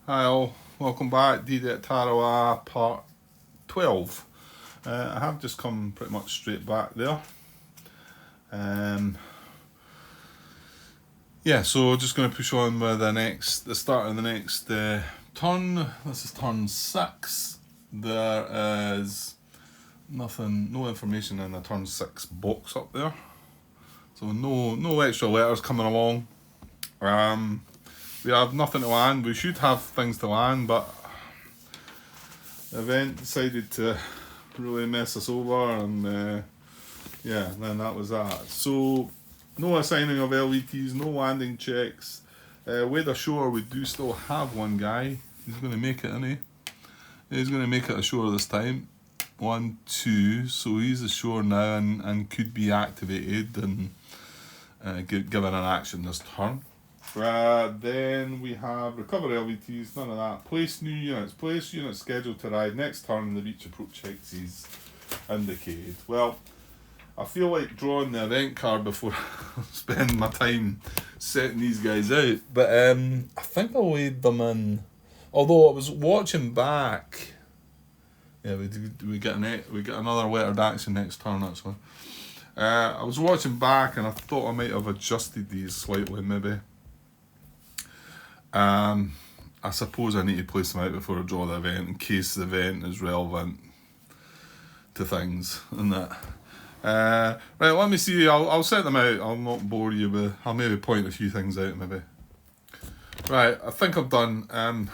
Hi all, welcome back. D at Tarawa part 12. I have just come pretty much straight back there. Um, yeah, so just going to push on with the start of the next turn. This is turn 6. There is no information in the turn 6 box up there. So no extra letters coming along. We have nothing to land. We should have things to land, but the event decided to really mess us over, and then that was that. So, no assigning of LVTs, no landing checks. With ashore, we do still have one guy. He's going to make it, isn't he? He's going to make it ashore this time. 1, 2. So he's ashore now and could be activated and given an action this turn. Then we have recover LVTs, none of that. Place new units. Place units scheduled to ride next turn in the beach approach hexes indicated. Well, I feel like drawing the event card before I spend my time setting these guys out. But I think I laid them in. Although I was watching back. Yeah, we get another lettered action next turn actually. I was watching back and I thought I might have adjusted these slightly maybe. I suppose I need to place them out before I draw the event in case the event is relevant to things and that. Right, let me see. I'll set them out. I'll not bore you with. I'll maybe point a few things out maybe. Right, I think I'm done.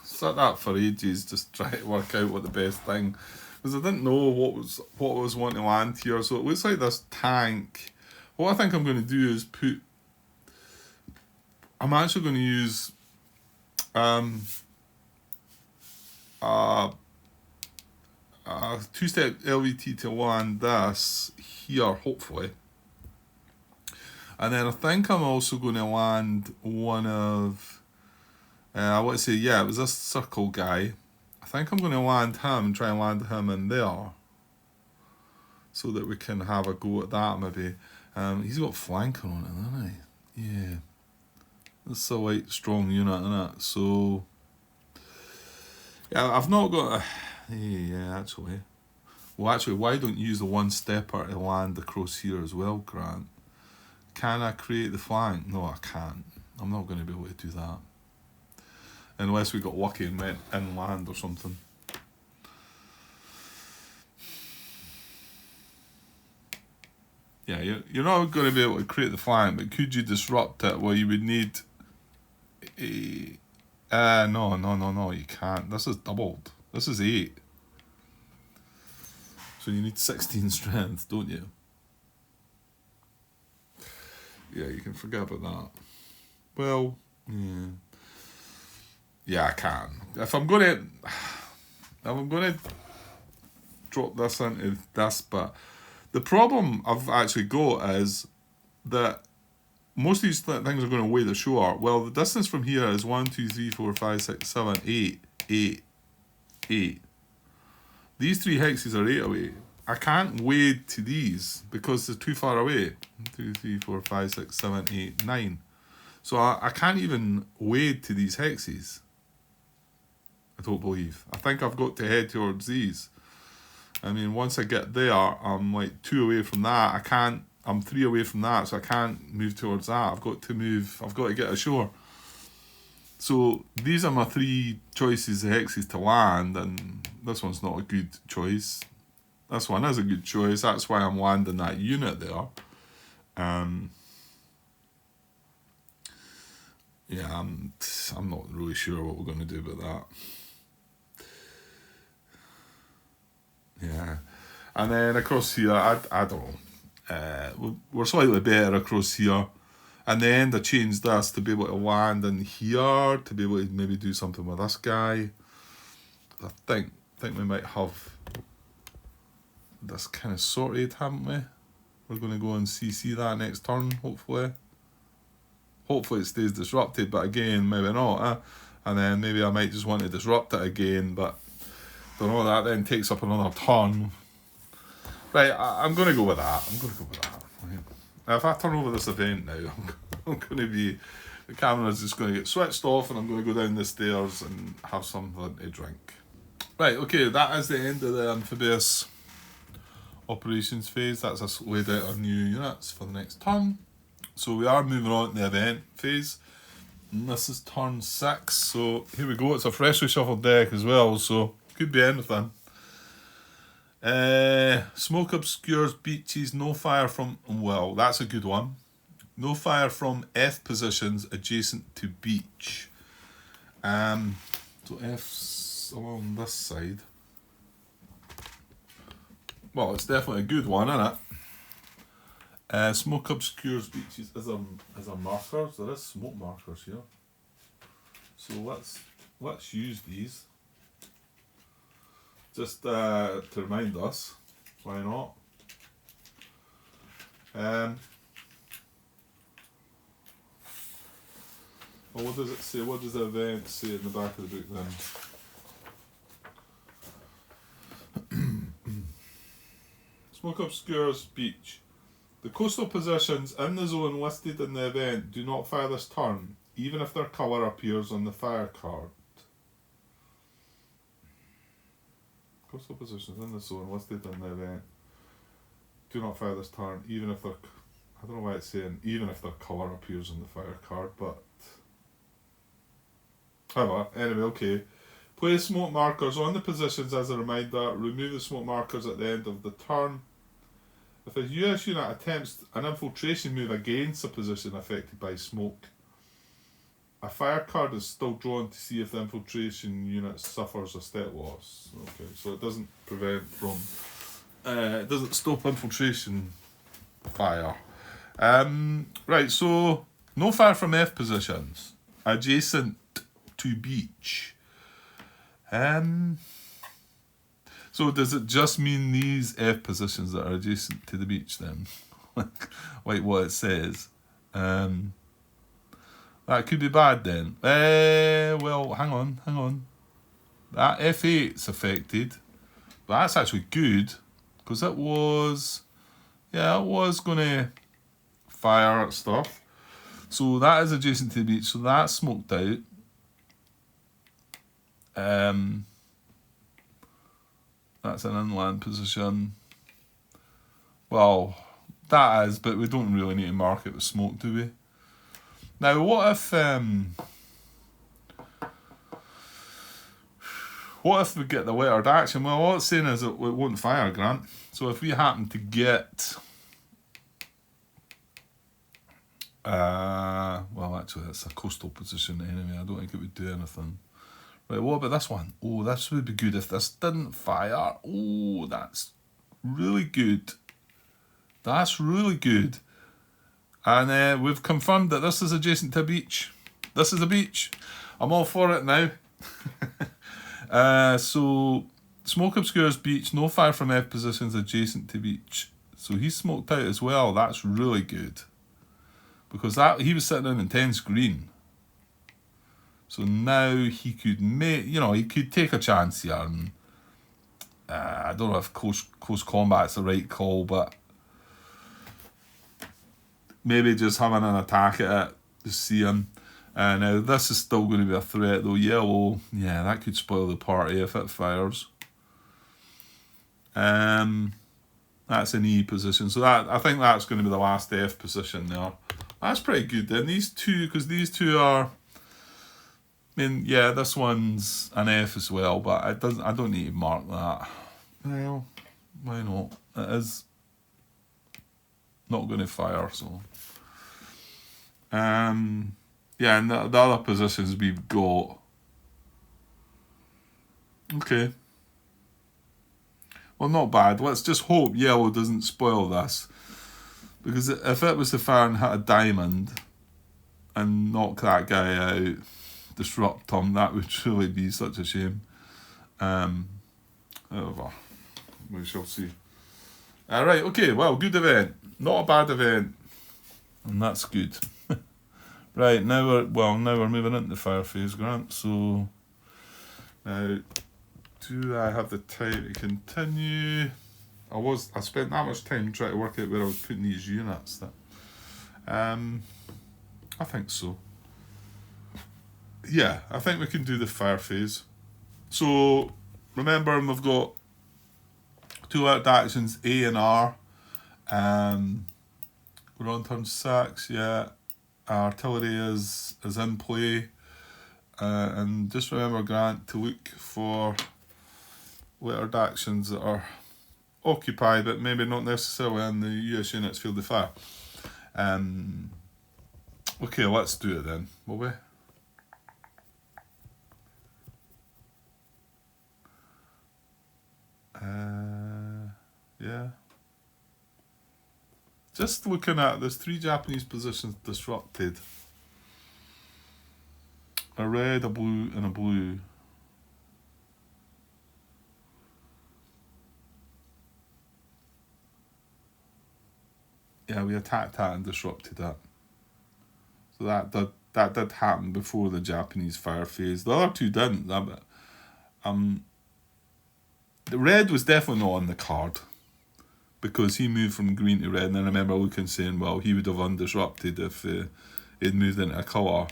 Set that for ages, just try to work out what the best thing, because I didn't know what was wanting to land here. So it looks like this tank. What I think I'm going to do is put. I'm actually going to use a two-step LVT to land this here, hopefully. And then I think I'm also going to land one of, I want to say, yeah, it was this circle guy. I think I'm going to land him and try and land him in there, so that we can have a go at that maybe. He's got flanker on it, hasn't he? Yeah. It's a light, strong unit, isn't it? So, yeah, I've not got a... Yeah, actually. Well, actually, why don't you use the one-stepper to land across here as well, Grant? Can I create the flank? No, I can't. I'm not going to be able to do that. Unless we got lucky and went inland or something. Yeah, you're not going to be able to create the flank, but could you disrupt it? Well, you would need... No, you can't. This is doubled. This is 8. So you need 16 strength, don't you? Yeah, you can forget about that. Well, yeah. Yeah, I can. If I'm gonna drop this into this, but the problem I've actually got is that most of these things are going to weigh the shore. Well, the distance from here is 1, 2, 3, 4, 5, 6, 7, 8, 8, 8. These 3 hexes are 8 away. I can't wade to these because they're too far away. 2, 3, 4, 5, 6, 7, 8, 9. So I can't even wade to these hexes. I don't believe. I think I've got to head towards these. I mean, once I get there, I'm like 2 away from that. I'm 3 away from that, so I can't move towards that. I've got to get ashore. So these are my 3 choices of hexes to land, and this one's not a good choice. This one is a good choice. That's why I'm landing that unit there. Yeah, I'm not really sure what we're going to do about that. Yeah, and then across here, I don't know. We're slightly better across here, and then I changed this to be able to land in here, to be able to maybe do something with this guy. I think we might have this kind of sorted, haven't we? We're going to go and CC that next turn, hopefully. Hopefully it stays disrupted, but again, maybe not. And then maybe I might just want to disrupt it again, but don't know, that then takes up another turn. Right, I'm going to go with that. Right. Now, if I turn over this event now, I'm going to be the camera's just going to get switched off and I'm going to go down the stairs and have something to drink. Right, okay, that is the end of the amphibious operations phase. That's us laid out our new units for the next turn. So we are moving on to the event phase. And this is turn 6. So here we go. It's a freshly shuffled deck as well, so could be anything. Smoke obscures beaches, no fire from... Well, that's a good one. No fire from F positions adjacent to beach. So F's along this side. Well, it's definitely a good one, isn't it? Smoke obscures beaches. Is there markers? There is smoke markers here. So let's use these. Just to remind us. Why not? Well, what does it say? What does the event say in the back of the book then? Smoke obscures beach. The coastal positions in the zone listed in the event do not fire this turn, even if their colour appears on the fire card. Coastal positions in the zone listed in the event do not fire this turn, even if their... I don't know why it's saying even if their colour appears on the fire card, but... However, anyway, okay. Place smoke markers on the positions as a reminder. Remove the smoke markers at the end of the turn. If a US unit attempts an infiltration move against a position affected by smoke, a fire card is still drawn to see if the infiltration unit suffers a step loss. Okay, so it doesn't prevent from... it doesn't stop infiltration fire. Right, so no fire from F positions adjacent to beach. So does it just mean these F positions that are adjacent to the beach then? Like what it says. That could be bad then. Well, hang on. That F8's affected. But that's actually good. Because it was going to fire at stuff. So that is adjacent to the beach. So that's smoked out. That's an inland position. Well, that is, but we don't really need to mark it with smoke, do we? Now, what if we get the lettered action? Well, all it's saying is that it won't fire, Grant. So if we happen to get... well, actually, it's a coastal position anyway. I don't think it would do anything. Right, what about this one? Oh, this would be good if this didn't fire. Oh, that's really good. That's really good. And we've confirmed that this is adjacent to a beach. This is a beach. I'm all for it now. So, smoke obscures beach. No fire from F positions adjacent to beach. So he's smoked out as well. That's really good. Because he was sitting in intense green. So now he could he could take a chance here. And, I don't know if close combat's the right call, but maybe just having an attack at it to see him. Now this is still going to be a threat though. Yellow, yeah, that could spoil the party if it fires. That's an E position. So I think that's going to be the last F position there. That's pretty good then. These two, because these two are... I mean, yeah, this one's an F as well, but I don't need to mark that. Well, why not? It is not going to fire, so... yeah, and the other positions we've got... Okay. Well, not bad. Let's just hope yellow doesn't spoil this. Because if it was to fire and hit a diamond and knock that guy out, disrupt him, that would truly be such a shame. However, we shall see. Right, okay, well, good event. Not a bad event. And that's good. Right, now we're moving into the fire phase, Grant. So, now, do I have the time to continue? I spent that much time trying to work out where I was putting these units. I think so. Yeah, I think we can do the fire phase. So remember, we've got two alert actions, A and R. We're on turn 6, yeah. Artillery is in play. And just remember, Grant, to look for alert actions that are occupied, but maybe not necessarily in the US unit's field of fire. Okay, let's do it then, will we? Yeah. Just looking at, there's 3 Japanese positions disrupted. A red, a blue, and a blue. Yeah, we attacked that and disrupted that. So that did happen before the Japanese fire phase. The other 2 didn't. The red was definitely not on the card because he moved from green to red. And I remember looking saying, well, he would have undisrupted if he'd moved into a colour.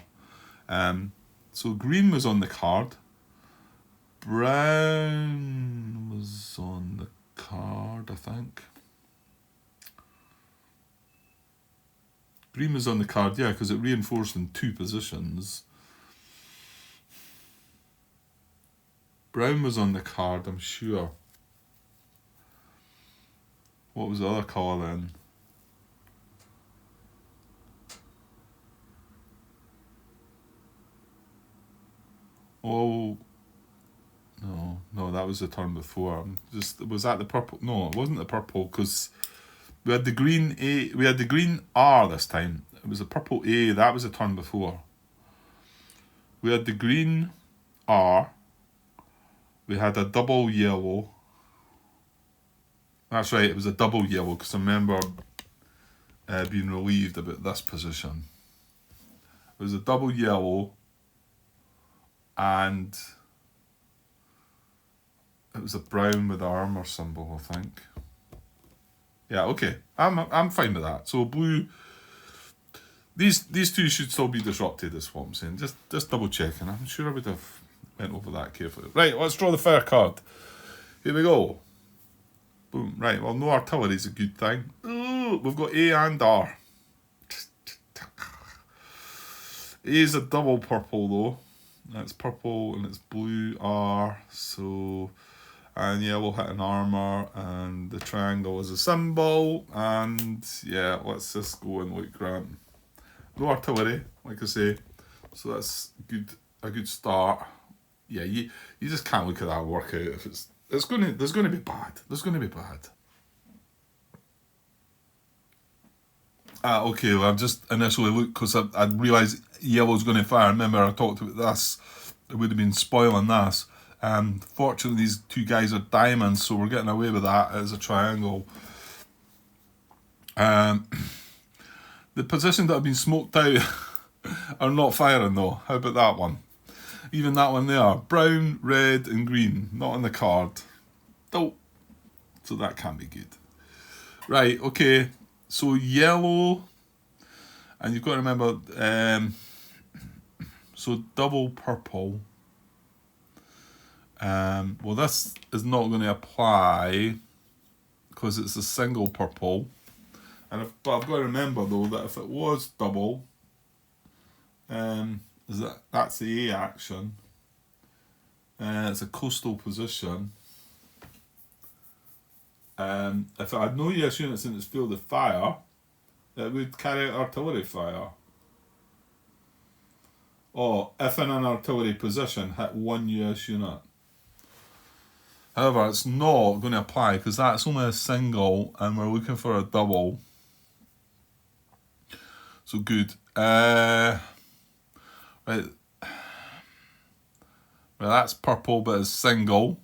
So green was on the card. Brown was on the card, I think. Green was on the card, yeah, because it reinforced in 2 positions. Brown was on the card, I'm sure. What was the other colour then? Oh, no, that was the turn before. Was that the purple? No, it wasn't the purple because we had the green A. We had the green R this time. It was a purple A. That was the turn before. We had the green R. We had a double yellow. That's right, it was a double yellow because I remember being relieved about this position. It was a double yellow and it was a brown with the armour symbol, I think. Yeah, okay. I'm fine with that. So blue. These 2 should still be disrupted, is what I'm saying. Just double checking. I'm sure I would have went over that carefully. Right, let's draw the fire card. Here we go. Boom. Right, well, no artillery is a good thing. Ooh, we've got A and R. A is a double purple though. That's purple and it's blue R. So, and yellow hitting armour and the triangle is a symbol. And yeah, let's just go and look, Grant. No artillery, like I say. So that's a good start. Yeah, you just can't look at that workout if there's gonna be bad. There's gonna be bad. Okay, well, I've just initially looked because I realised yellow's going to fire. Remember, I talked about this. It would have been spoiling this. Fortunately, these 2 guys are diamonds, so we're getting away with that as a triangle. The positions that have been smoked out are not firing, though. How about that one? Even that one there. Brown, red, and green. Not on the card. Nope. So that can't be good. Right, okay. So yellow, and you've got to remember, so double purple. Well, this is not going to apply because it's a single purple. But I've got to remember though that if it was double, that's the A action. It's a coastal position. If it had no US units in its field of fire, it would carry out artillery fire. Or if in an artillery position, hit 1 US unit. However, it's not going to apply because that's only a single and we're looking for a double. So good. Right. Well, that's purple, but it's single.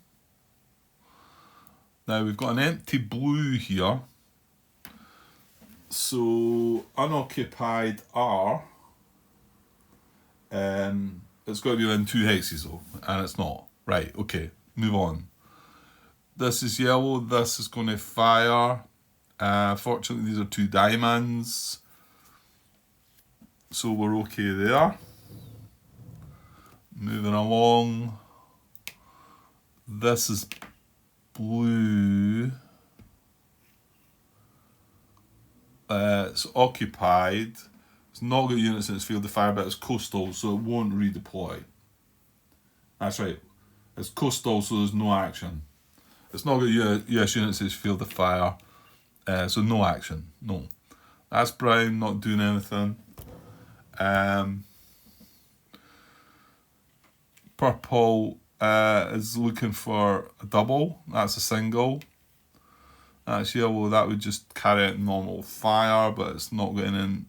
Now we've got an empty blue here. So unoccupied R. It's got to be within 2 hexes though, and it's not. Right, okay, move on. This is yellow, this is going to fire. Fortunately, these are 2 diamonds. So we're okay there. along. This is blue. It's occupied. It's not got units in its field of fire, but it's coastal, so it won't redeploy. That's right. It's coastal, so there's no action. It's not got US units in its field of fire, so no action. No. That's brown, not doing anything. Purple is looking for a double. That's a single. That's yellow. That would just carry out normal fire, but it's not getting in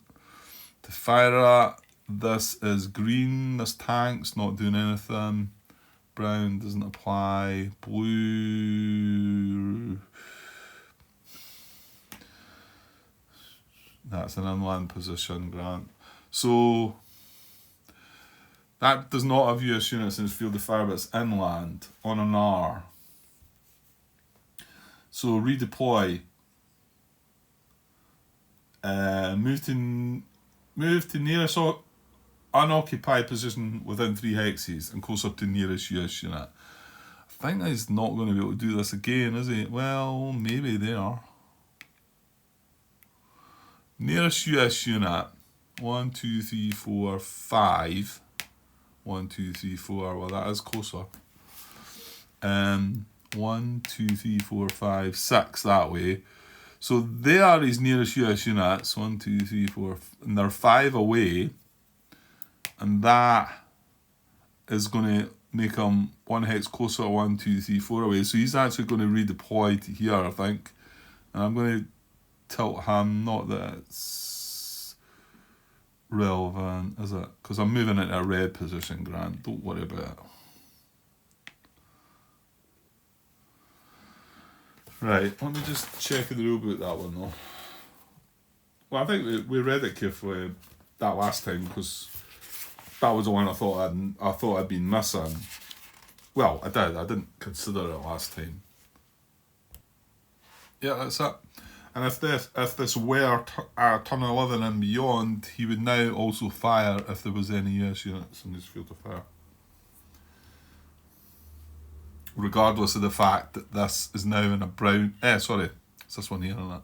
to fire at. This is green. This tank's not doing anything. Brown doesn't apply. Blue. That's an inland position, Grant. So that does not have US units in its field of fire, but it's inland on an R. So redeploy. Move to nearest unoccupied position within 3 hexes and close up to nearest US unit. I think he's not going to be able to do this again, is he? Well, maybe they are. Nearest US unit. 1, 2, 3, 4, 5. 1, 2, 3, 4. Well, that is closer. 1, 2, 3, 4, 5, 6 that way. So they are his nearest US units. 1, 2, 3, 4, and they're 5 away. And that is going to make him 1 hex closer, 1, 2, 3, 4 away. So he's actually going to redeploy to here, I think. And I'm going to tilt him. Not that it's relevant, is it? Because I'm moving into a red position, Grant. Don't worry about it. Right, let me just check the rule book that one though. Well, I think we read it carefully that last time because that was the one I thought I'd been missing. Well, I did. I didn't consider it last time. Yeah, that's it. And if this were turn 11 and beyond, he would now also fire if there was any US units in his field of fire. Regardless of the fact that this is now in a brown... it's this one here, isn't it?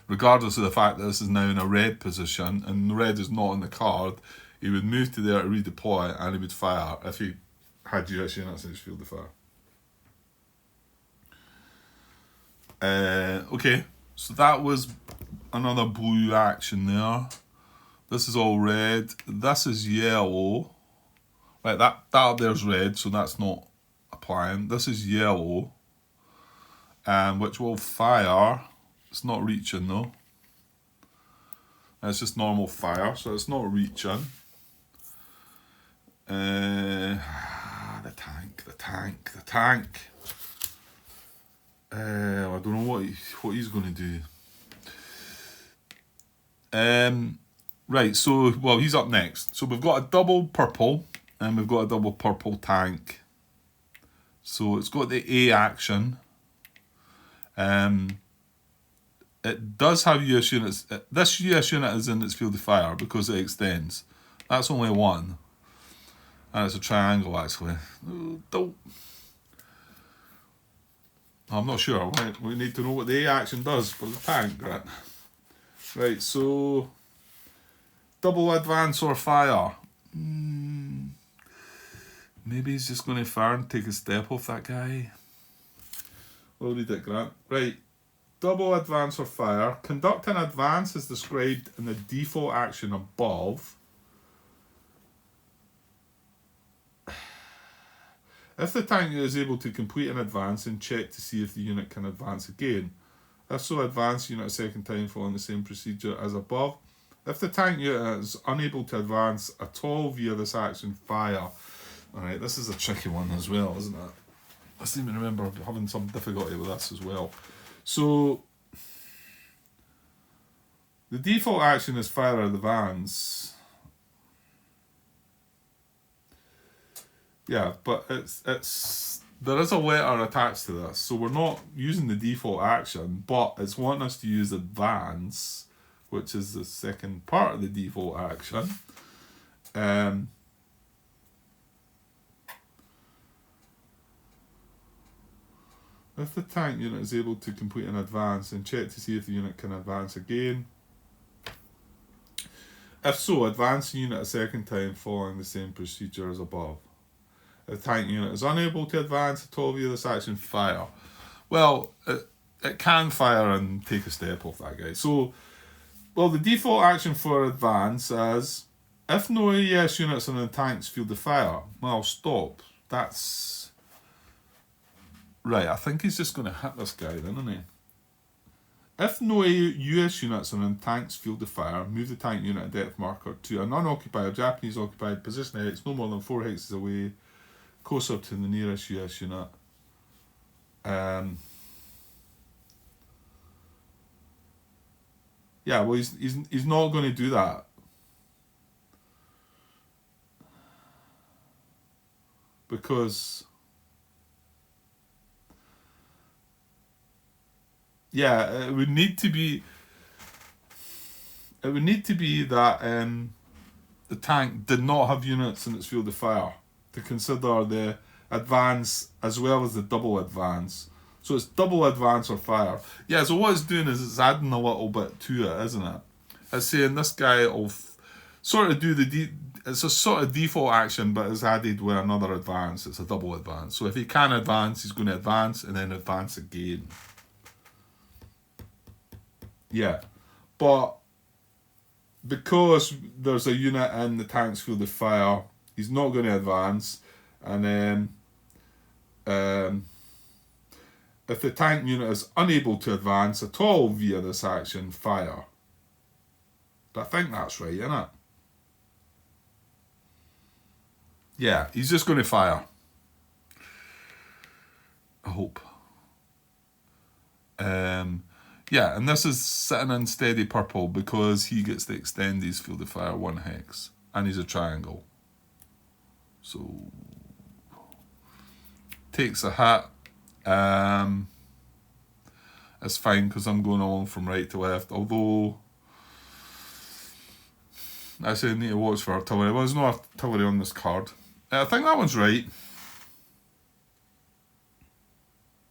Regardless of the fact that this is now in a red position, and the red is not on the card, he would move to there to redeploy, and he would fire if he had US units in his field of fire. Okay, so that was another blue action there. This is all red. This is yellow. Right, that up there's red, so that's not applying. This is yellow, which will fire. It's not reaching though. It's just normal fire, so it's not reaching. The tank. I don't know what he's going to do. Right, so, well, he's up next. So we've got a double purple, and we've got a double purple tank. So it's got the A action. It does have US units. This US unit is in its field of fire because it extends. That's only one. And it's a triangle, actually. I'm not sure. We need to know what the A action does for the tank, right? Right, so... double advance or fire. Maybe he's just going to fire and take a step off that guy. We'll read it, Grant. Right. Double advance or fire. Conduct an advance as described in the default action above. If the tank unit is able to complete an advance and check to see if the unit can advance again. If so, advance unit a second time following the same procedure as above. If the tank unit is unable to advance at all via this action, fire. Alright, this is a tricky one as well, isn't it? I seem to remember having some difficulty with this as well. So, the default action is fire or advance. Yeah, but there is a letter attached to this, so we're not using the default action, but it's wanting us to use advance, which is the second part of the default action. If the tank unit is able to complete an advance, then check to see if the unit can advance again. If so, advance the unit a second time following the same procedure as above. If the tank unit is unable to advance at all via this action, fire. Well, it can fire and take a step off that guy. So, well, the default action for advance is if no AES units are in the tank's field of fire. Well, stop. That's right. I think he's just going to hit this guy then, isn't he? If no US units are in the tank's field of fire, move the tank unit at depth marker to an unoccupied or Japanese occupied position X no more than 4 hexes away, closer to the nearest US unit. Yeah, well, he's not going to do that. Because, yeah, it would need to be that the tank did not have units in its field of fire to consider the advance as well as the double advance. So it's double advance or fire. Yeah, so what it's doing is it's adding a little bit to it, isn't it? It's saying this guy will sort of do it's a sort of default action, but it's added with another advance. It's a double advance. So if he can advance, he's going to advance and then advance again. Yeah, but because there's a unit in the tank's field of fire, he's not going to advance. And then if the tank unit is unable to advance at all via this action, fire. I think that's right, isn't it? Yeah, he's just going to fire. I hope. Yeah, and this is sitting in steady purple because he gets to extend his field of fire 1 hex. And he's a triangle. So, takes a hit. It's fine because I'm going along from right to left. Although, I say I need to watch for artillery. Well, there's no artillery on this card. I think that one's right.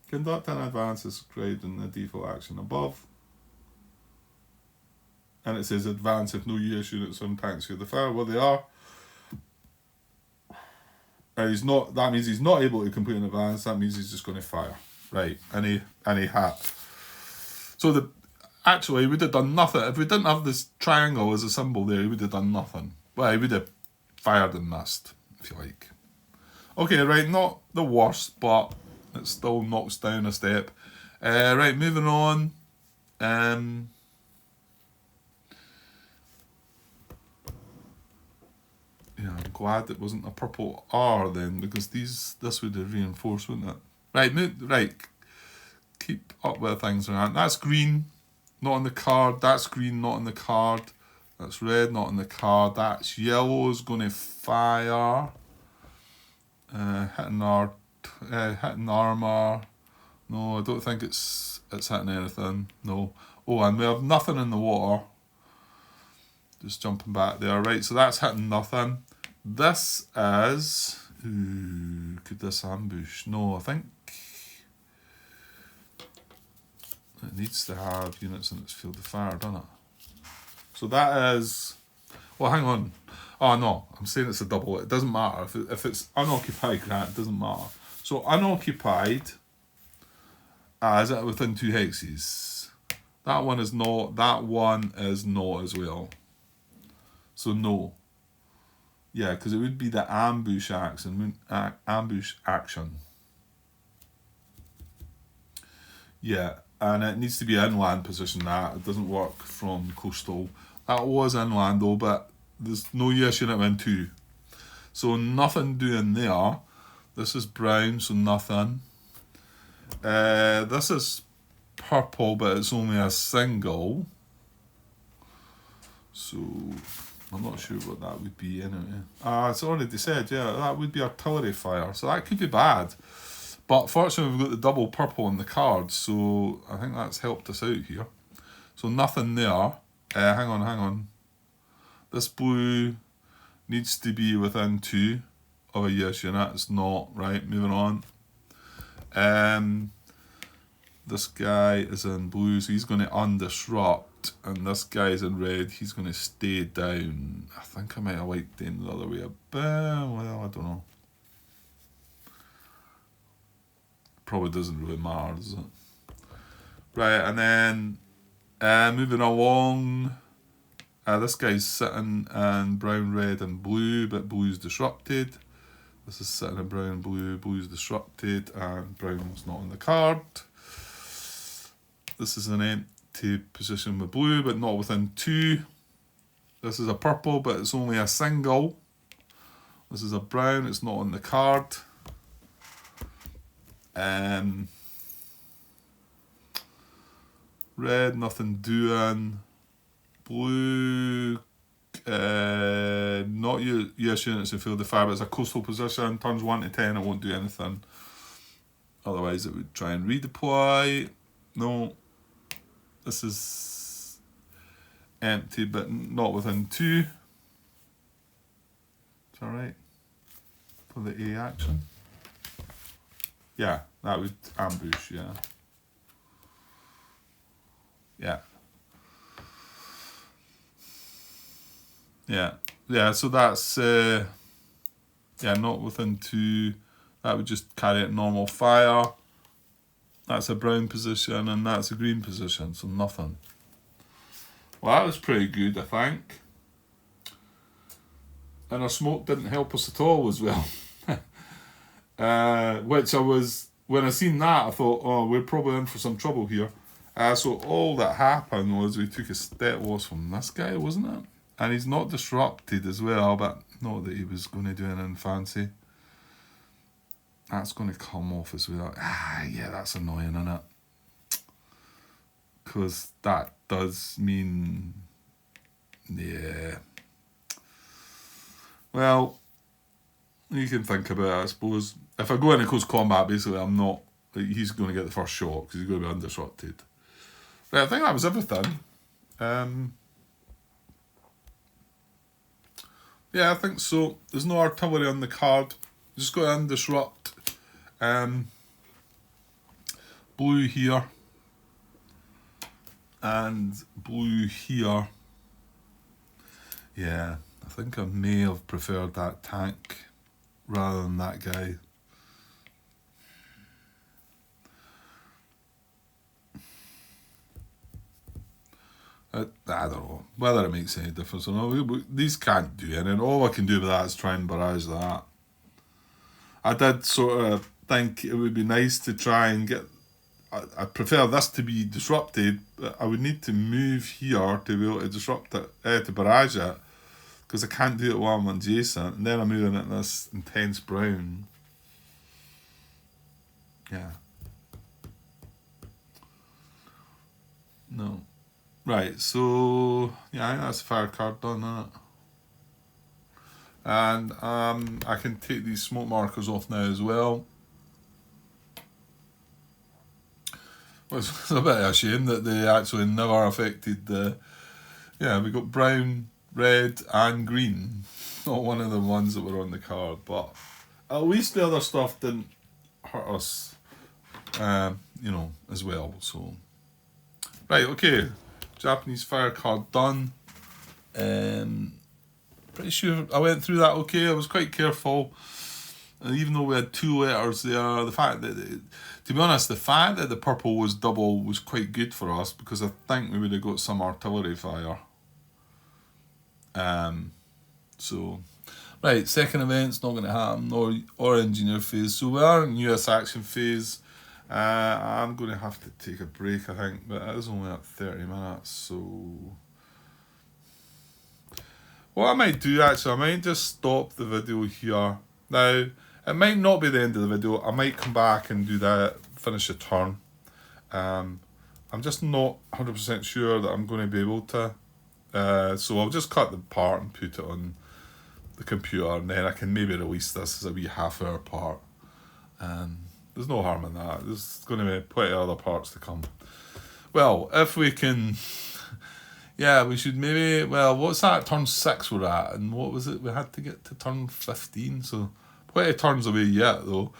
Conduct an advance as described in the default action above. And it says advance if no US units on tanks field of fire. Well, they are. He's not. That means he's not able to complete an advance. That means he's just going to fire. Right. Any hat. So actually, he would have done nothing. If we didn't have this triangle as a symbol there, he would have done nothing. Well, he would have fired and missed, if you like. Okay, right, not the worst, but it still knocks down a step. Right, moving on. Yeah, I'm glad it wasn't a purple R then, because this would have reinforced, wouldn't it? Right, keep up with things around. That's green, not on the card. That's green, not on the card. That's red, not on the card. That's yellow is going to fire. Hitting armor. No, I don't think it's hitting anything. No. Oh, and we have nothing in the water. Just jumping back there. Right, so that's hitting nothing. This is... Ooh, could this ambush? No, I think... It needs to have units in its field of fire, doesn't it? So that is... Well, hang on. Oh, no. I'm saying it's a double. It doesn't matter. If it's unoccupied, Grant, it doesn't matter. So unoccupied... is it within 2 hexes? That one is not. That one is not as well. So no. Yeah, because it would be the ambush action. Yeah, and it needs to be inland position. That it doesn't work from coastal. That was inland though, but there's no US unit in 2. So nothing doing there. This is brown, so nothing. This is purple, but it's only a single. So I'm not sure what that would be anyway. It's already said, yeah, that would be artillery fire. So that could be bad. But fortunately, we've got the double purple on the card, so I think that's helped us out here. So nothing there. Hang on. This blue needs to be within 2 of a US unit. It's not, right? Moving on. This guy is in blue, so he's going to undisrupt, and this guy's in red, he's going to stay down. I think I might have liked them the other way a bit. Well, I don't know. Probably doesn't really matter, does it? Right, and then moving along, this guy's sitting in brown, red, and blue, but blue's disrupted. This is sitting in brown, blue, blue's disrupted, and brown's not on the card. This is an empty position with blue, but not within 2. This is a purple, but it's only a single. This is a brown, it's not on the card. Red, nothing doing. Blue, not US units in field of fire, but it's a coastal position. Turns 1 to 10, it won't do anything. Otherwise, it would try and redeploy. No. This is empty, but not within 2. It's alright. For the A action. Yeah, that would ambush, yeah. Yeah. Yeah, so that's, not within 2. That would just carry out normal fire. That's a brown position, and that's a green position, so nothing. Well, that was pretty good, I think. And our smoke didn't help us at all as well. Which I was, when I seen that, I thought, oh, we're probably in for some trouble here. So all that happened was we took a step loss from this guy, wasn't it? And he's not disrupted as well, but not that he was going to do anything fancy. That's going to come off as well. Yeah, that's annoying, isn't it? Because that does mean, yeah. Well, you can think about it, I suppose. If I go into close combat, basically, I'm not. He's going to get the first shot because he's going to be undisrupted. Right, I think that was everything. Yeah, I think so. There's no artillery on the card. Just got to undisrupt. Blue here. And blue here. Yeah, I think I may have preferred that tank rather than that guy. I don't know whether it makes any difference or not. These can't do anything. All I can do with that is try and barrage that. I did sort of think it would be nice to try and get... I prefer this to be disrupted, but I would need to move here to be able to disrupt it, to barrage it, because I can't do it while I'm adjacent, and then I'm moving it in this intense brown. Yeah. No. Right, so yeah, I think that's a fire card done, isn't it? And I can take these smoke markers off now as well. Well, it's a bit of a shame that they actually never affected the... Yeah, we got brown, red and green. Not one of the ones that were on the card, but at least the other stuff didn't hurt us, as well, so... Right, okay. Japanese fire card done. Pretty sure I went through that okay. I was quite careful. And even though we had 2 letters there, the fact that, to be honest, the fact that the purple was double was quite good for us, because I think we would have got some artillery fire. So, right, second event's not going to happen, or engineer phase. So we are in US action phase. I'm going to have to take a break, I think, but it is only at 30 minutes, so... What I might do, actually, I might just stop the video here. Now, it might not be the end of the video. I might come back and do that, finish a turn. I'm just not 100% sure that I'm going to be able to. So I'll just cut the part and put it on the computer, and then I can maybe release this as a wee half-hour part. There's no harm in that. There's going to be plenty of other parts to come. Well, if we can... Yeah, we should maybe... Well, what's that? Turn 6 we're at. And what was it? We had to get to turn 15. So, plenty of turns away yet, though.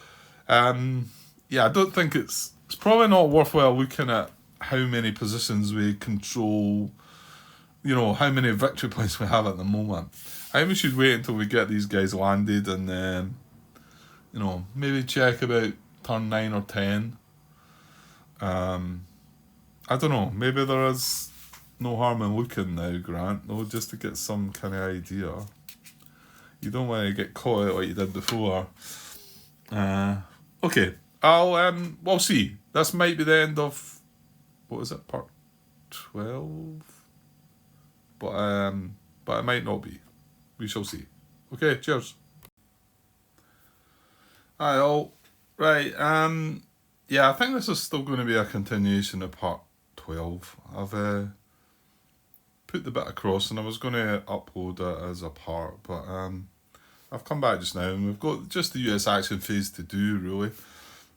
Yeah, I don't think it's it's probably not worthwhile looking at how many positions we control, you know, how many victory points we have at the moment. I think we should wait until we get these guys landed and then, you know, maybe check about turn 9 or 10. I don't know, maybe there is no harm in looking now, Grant, no, just to get some kind of idea. You don't want to get caught out like you did before. Okay, we'll see. This might be the end of, what was it, part 12? But it might not be. We shall see. Okay, cheers. Hi all. Right, yeah, I think this is still going to be a continuation of part 12. I've put the bit across and I was going to upload it as a part, but I've come back just now and we've got just the US action phase to do, really.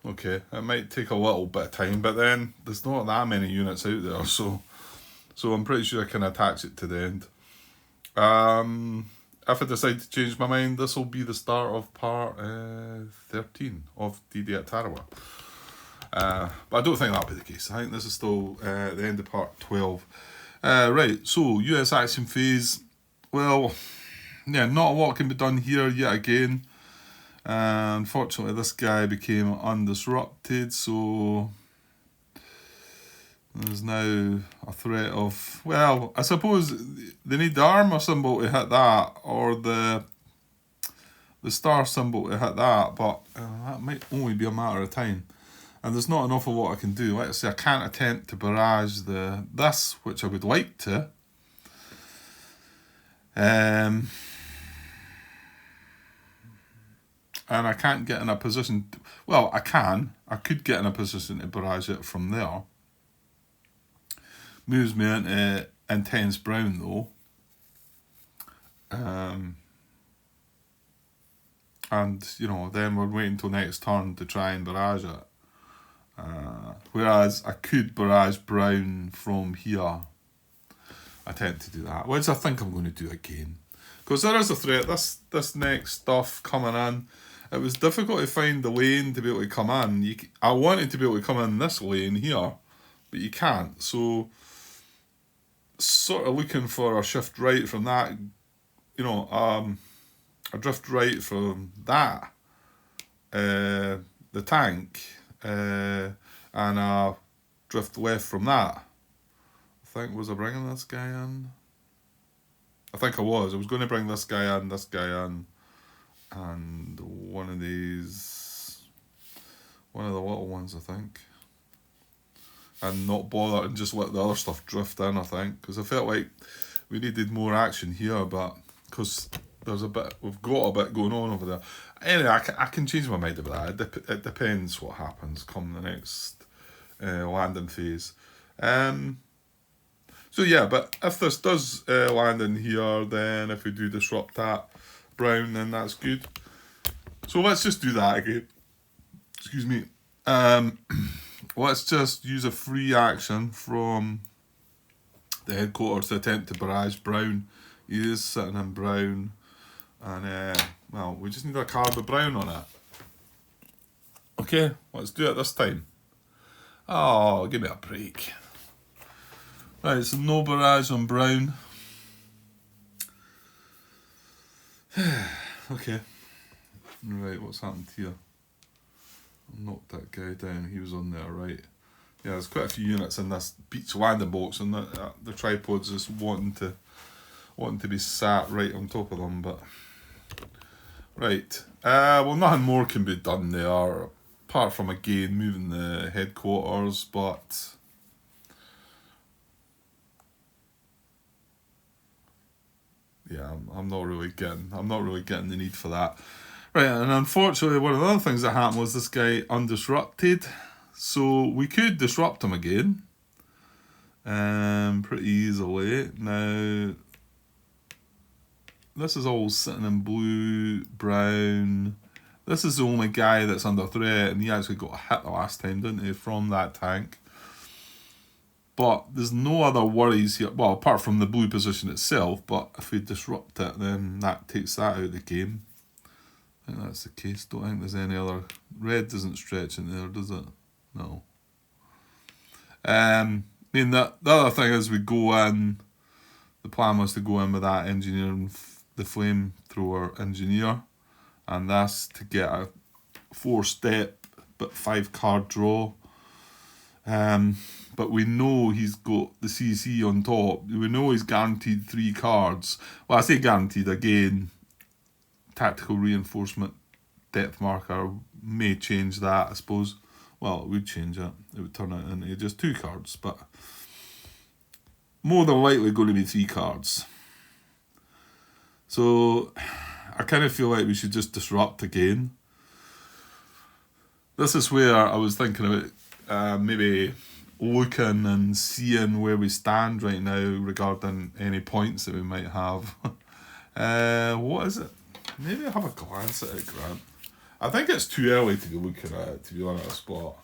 Okay, it might take a little bit of time, but then there's not that many units out there, so I'm pretty sure I can attach it to the end. If I decide to change my mind, this will be the start of part 13 of DD at Tarawa. But I don't think that'll be the case. I think this is still the end of part 12. Right, so US action phase. Well, yeah, not a lot can be done here yet again. Unfortunately, this guy became undisrupted, so there's now a threat of, well, I suppose they need the armor symbol to hit that, or the star symbol to hit that, but that might only be a matter of time. And there's not enough of what I can do. Like I say, I can't attempt to barrage this, which I would like to. And I can't get in a position, well, I could get in a position to barrage it from there. Moves me into intense brown though. And, you know, then we're waiting until next turn to try and barrage it. Whereas I could barrage brown from here. Attempt to do that, which I think I'm going to do again. Because there is a threat, this next stuff coming in, it was difficult to find the lane to be able to come in. I wanted to be able to come in this lane here, but you can't. So, sort of looking for a shift right from that, you know, a drift right from that, the tank, and a drift left from that. I think, was I bringing this guy in? I think I was going to bring this guy in, and one of the little ones, I think. And not bother and just let the other stuff drift in, I think. Because I felt like we needed more action here, but because we've got a bit going on over there. Anyway, I can change my mind about that. It depends what happens come the next landing phase. So yeah, but if this does land in here, then if we do disrupt that brown, then that's good. So let's just do that again. Excuse me. Let's just use a free action from the headquarters to attempt to barrage brown. He is sitting in brown. And, well, we just need a card with brown on it. Okay, let's do it this time. Oh, give me a break. Right, so no barrage on brown. Okay. Right, what's happened here? I knocked that guy down, he was on there, right. Yeah, there's quite a few units in this beach landing box, and the tripod's just wanting to be sat right on top of them, but... Right, well, nothing more can be done there, apart from, again, moving the headquarters, but... Yeah, I'm not really getting the need for that. Right, and unfortunately, one of the other things that happened was this guy undisrupted, so we could disrupt him again, pretty easily. Now, this is all sitting in blue, brown. This is the only guy that's under threat, and he actually got hit the last time, didn't he, from that tank. But there's no other worries here, well, apart from the blue position itself, but if we disrupt it, then that takes that out of the game. I think that's the case. Don't think there's any other... Red doesn't stretch in there, does it? No. I mean, the other thing is we go in, the plan was to go in with that engineering, the flamethrower engineer, and that's to get a 4-step but 5-card draw. But we know he's got the CC on top. We know he's guaranteed 3 cards. Well, I say guaranteed again. Tactical reinforcement depth marker may change that, I suppose. Well, it would change it. It would turn it into just 2 cards, but more than likely going to be 3 cards. So I kind of feel like we should just disrupt again. This is where I was thinking about maybe looking and seeing where we stand right now regarding any points that we might have. What is it? Maybe I'll have a glance at it, Grant. I think it's too early to be looking at it, to be on a spot.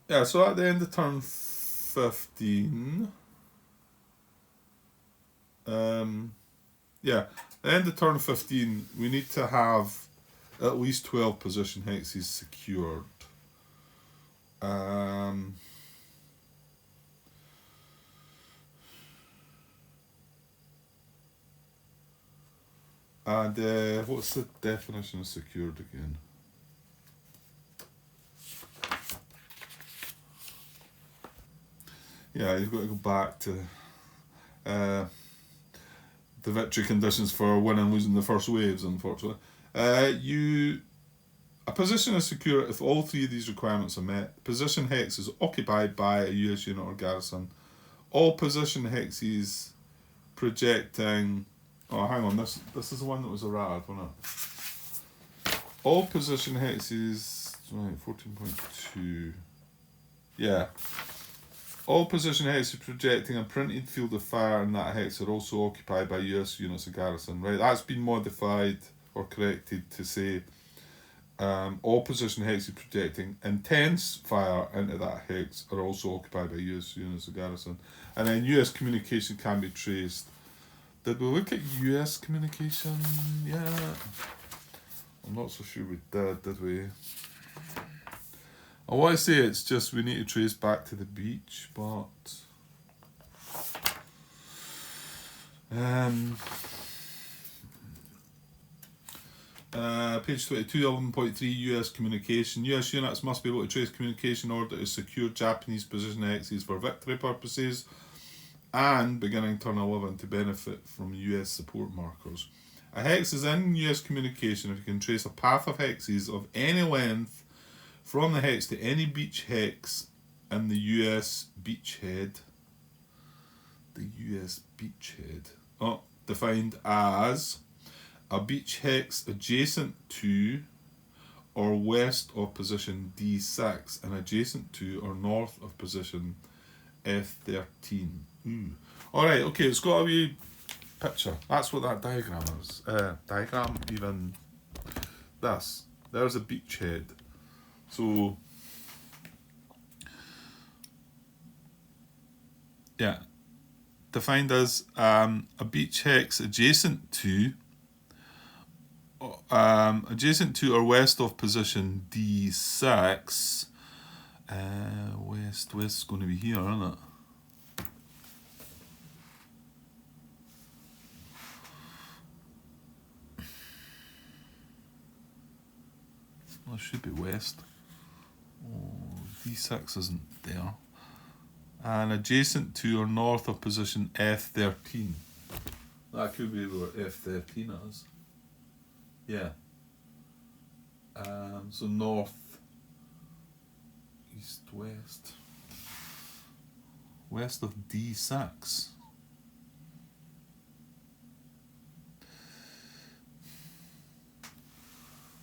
Yeah, so at the end of turn 15... yeah, at the end of turn 15, we need to have at least 12 position hexes secured. And what's the definition of secured again? Yeah, you've got to go back to the victory conditions for winning and losing the first waves, unfortunately. A position is secure if all 3 of these requirements are met. Position hex is occupied by a US unit or garrison. All position hexes projecting... Oh, hang on, this is the one that was a rad, wasn't it? All position hexes... Right, 14.2... Yeah. All position hexes projecting a printed field of fire in that hex are also occupied by US units of garrison. Right, that's been modified or corrected to say all position hexes projecting intense fire into that hex are also occupied by US units of garrison. And then US communication can be traced. Did we look at US communication? Yeah. I'm not so sure we did we? I want to say it's just we need to trace back to the beach, but page 22, 11.3 US communication. US units must be able to trace communication in order to secure Japanese position hexes for victory purposes, and beginning turn 11 to benefit from US support markers. A hex is in US communication if you can trace a path of hexes of any length from the hex to any beach hex in the US beachhead. The US beachhead. Oh, defined as a beach hex adjacent to or west of position D6 and adjacent to or north of position F13. Alright, okay, it's got a wee picture. That's what that diagram is. Even this. There's a beachhead. So, yeah, defined as a beach hex adjacent to or west of position D6. West's going to be here, isn't it? Well, it should be west. Oh, D6 isn't there. And adjacent to or north of position F13. That could be where F13 is. Yeah. So north, east, west. West of D6.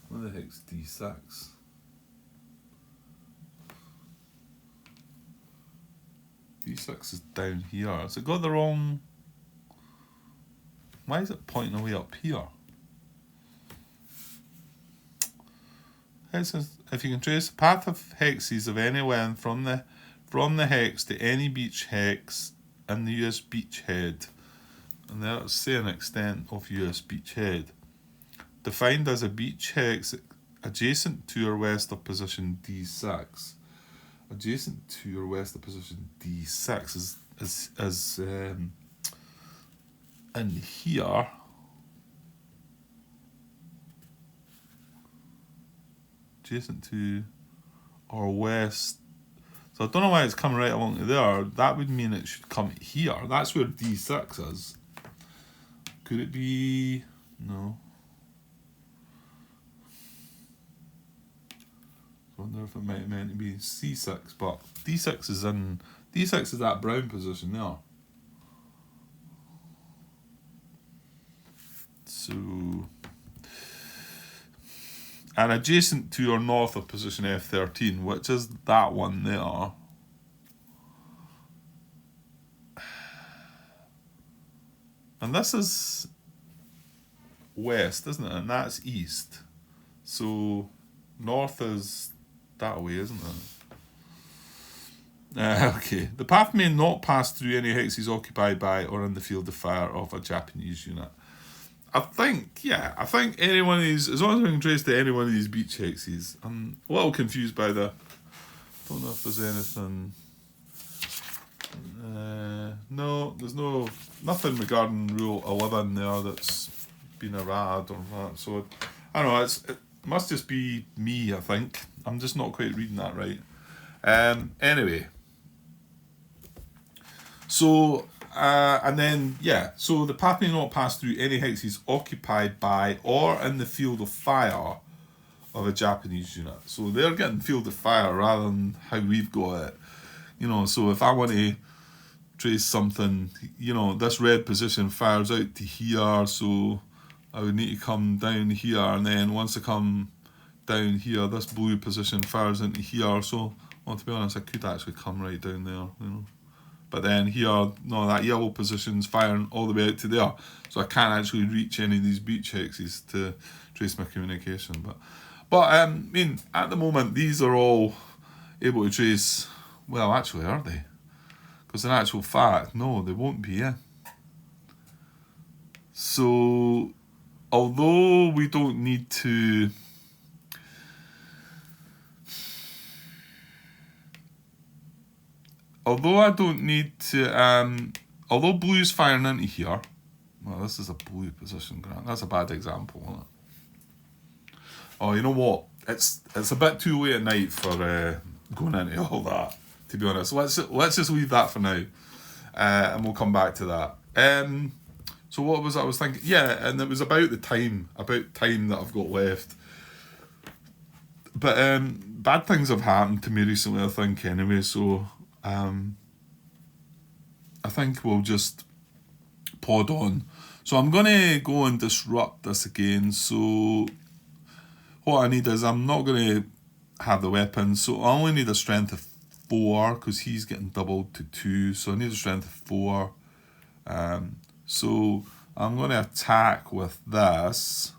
Where the heck's D6? D6 is down here. Has it got the wrong... Why is it pointing away up here? It says, if you can trace the path of hexes of any length from the hex to any beach hex in the US beachhead, and that's say an extent of US beachhead, defined as a beach hex adjacent to or west of position D6. Adjacent to or west of position D6 is in here. Adjacent to or west. So I don't know why it's coming right along to there. That would mean it should come here. That's where D6 is. Could it be? No. I wonder if it might meant to be C6, but D6 is in. D6 is that brown position there. So, and adjacent to or north of position F13, which is that one there. And this is west, isn't it? And that's east. So north is that way, isn't it? Okay. The path may not pass through any hexes occupied by or in the field of fire of a Japanese unit. I think any one of these, as long as we can trace to any one of these beach hexes. I'm a little confused by the. Don't know if there's anything. No, there's nothing regarding Rule 11 there that's been errated or that. So I don't know. It must just be me. I think I'm just not quite reading that right. Anyway. So. And then, so the path may not pass through any hexes occupied by or in the field of fire of a Japanese unit. So they're getting field of fire rather than how we've got it. So if I want to trace something, this red position fires out to here, so I would need to come down here, and then once I come down here, this blue position fires into here. So, well, to be honest, I could actually come right down there, But then here, no, that yellow position's firing all the way out to there. So I can't actually reach any of these beach hexes to trace my communication. But I mean, at the moment, these are all able to trace. Well, actually, are they? Because in actual fact, no, they won't be, So, although we don't need to... Although I don't need to, although blue's firing into here, well, this is a blue position, Grant. That's a bad example, isn't it? Oh, you know what? It's a bit too late at night for going into all that, to be honest. Let's just leave that for now, and we'll come back to that. So what was I was thinking? Yeah, and it was about time that I've got left. But bad things have happened to me recently, I think, anyway, so... I think we'll just pod on. So I'm going to go and disrupt this again. So what I need is I'm not going to have the weapons. So I only need a strength of 4 because he's getting doubled to 2. So I need a strength of 4. So I'm going to attack with this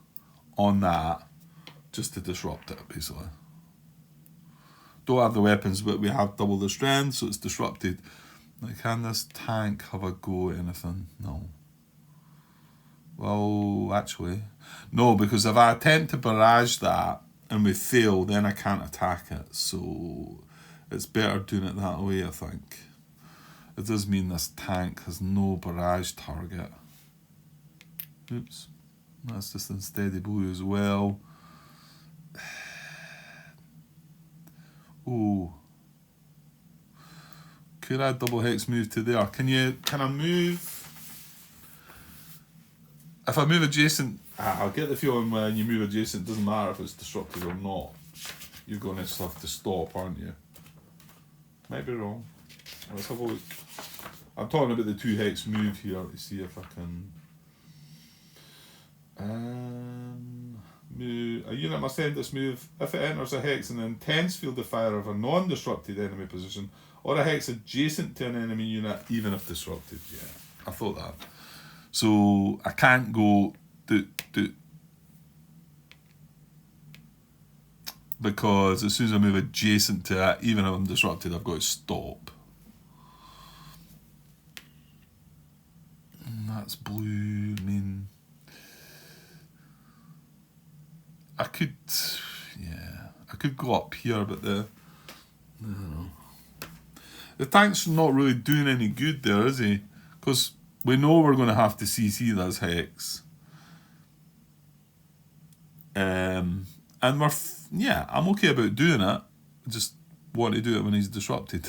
on that just to disrupt it, basically. Don't have the weapons, but we have double the strength, so it's disrupted. Like, can this tank have a go at anything? No. Well, actually, no, because if I attempt to barrage that and we fail, then I can't attack it. So it's better doing it that way, I think. It does mean this tank has no barrage target. Oops. That's just in steady blue as well. Oh, could I double hex move to there? Can I move? If I move adjacent, I'll get the feeling when you move adjacent, it doesn't matter if it's disrupted or not. You're going to have to stop, aren't you? Might be wrong. Let's have a look. I'm talking about the 2 hex move here to see if I can. Move. A unit must end this move if it enters a hex in the intense field of fire of a non-disrupted enemy position or a hex adjacent to an enemy unit, even if disrupted. Yeah, I thought that. So I can't go because as soon as I move adjacent to it, even if I'm disrupted, I've got to stop. And that's blue. I mean, I could, could go up here, but I don't know. The tank's not really doing any good there, is he? Because we know we're going to have to CC this hex. And yeah, I'm okay about doing it. I just want to do it when he's disrupted.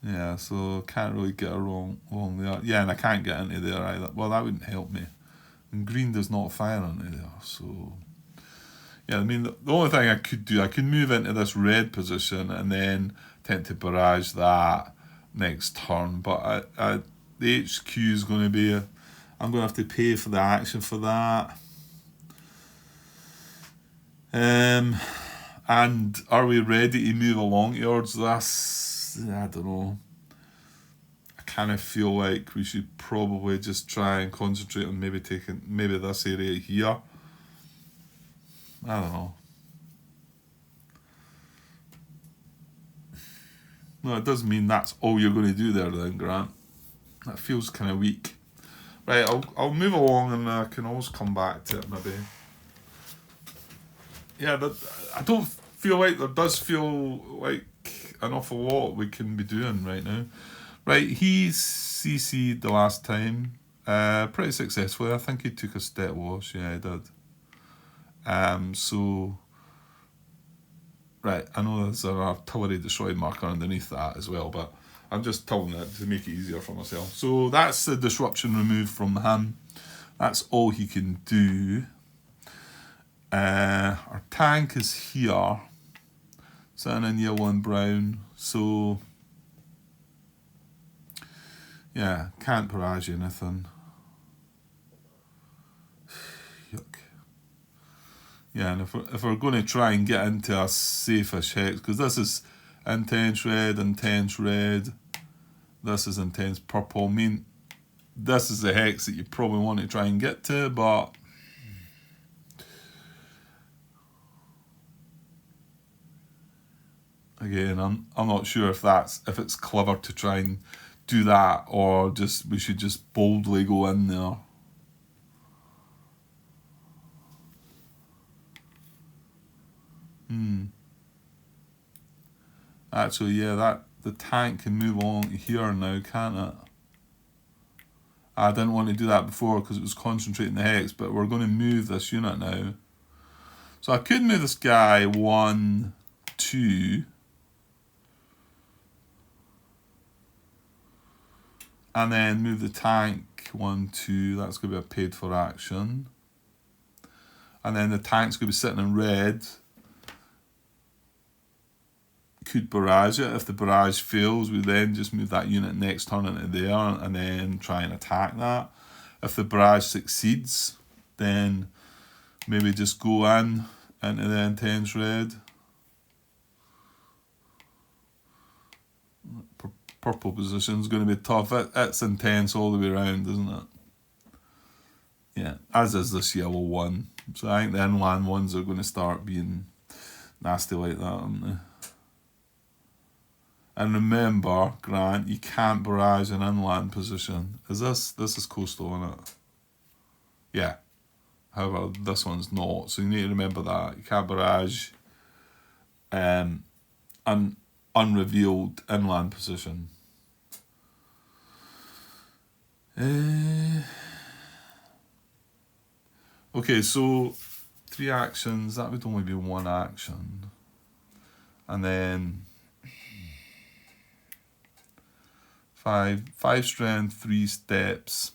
Yeah, so can't really get along there. Yeah, and I can't get into there either. Well, that wouldn't help me. And green does not fire into there, so... Yeah, I mean, the only thing I could do, I could move into this red position and then attempt to barrage that next turn. But the HQ is going to be... I'm going to have to pay for the action for that. And are we ready to move along towards this? I don't know. I kind of feel like we should probably just try and concentrate on maybe this area here. I don't know. No, it does mean that's all you're going to do there then, Grant. That feels kind of weak. Right, I'll move along and I can always come back to it maybe. Yeah, I don't feel like there does feel like an awful lot we can be doing right now. Right, he CC'd the last time. Pretty successfully. I think he took a step wash. Yeah, he did. So... Right, I know there's an artillery destroyed marker underneath that as well, but I'm just telling it to make it easier for myself. So that's the disruption removed from him. That's all he can do. Our tank is here, sitting in yellow and brown. So, yeah, can't barrage anything. Yuck. Yeah, and if we're going to try and get into a safe-ish hex, because this is intense red, this is intense purple. I mean, this is the hex that you probably want to try and get to, but again, I'm not sure if it's clever to try and do that, or just we should just boldly go in there. Actually, yeah, the tank can move along here now, can't it? I didn't want to do that before because it was concentrating the hex, but we're going to move this unit now. So I could move this guy 1, 2. And then move the tank 1, 2. That's going to be a paid for action. And then the tank's going to be sitting in red. Could barrage it. If the barrage fails, we then just move that unit next turn into there and then try and attack that. If the barrage succeeds, then maybe just go into the intense red. Purple position is going to be tough. It's intense all the way around, isn't it? Yeah, as is this yellow one. So I think the inland ones are going to start being nasty like that, aren't they? And remember, Grant, you can't barrage an inland position. This is coastal, isn't it? Yeah. However, this one's not. So you need to remember that. You can't barrage an unrevealed inland position. Okay, so 3 actions. That would only be 1 action. And then... 5 strength, 3 steps.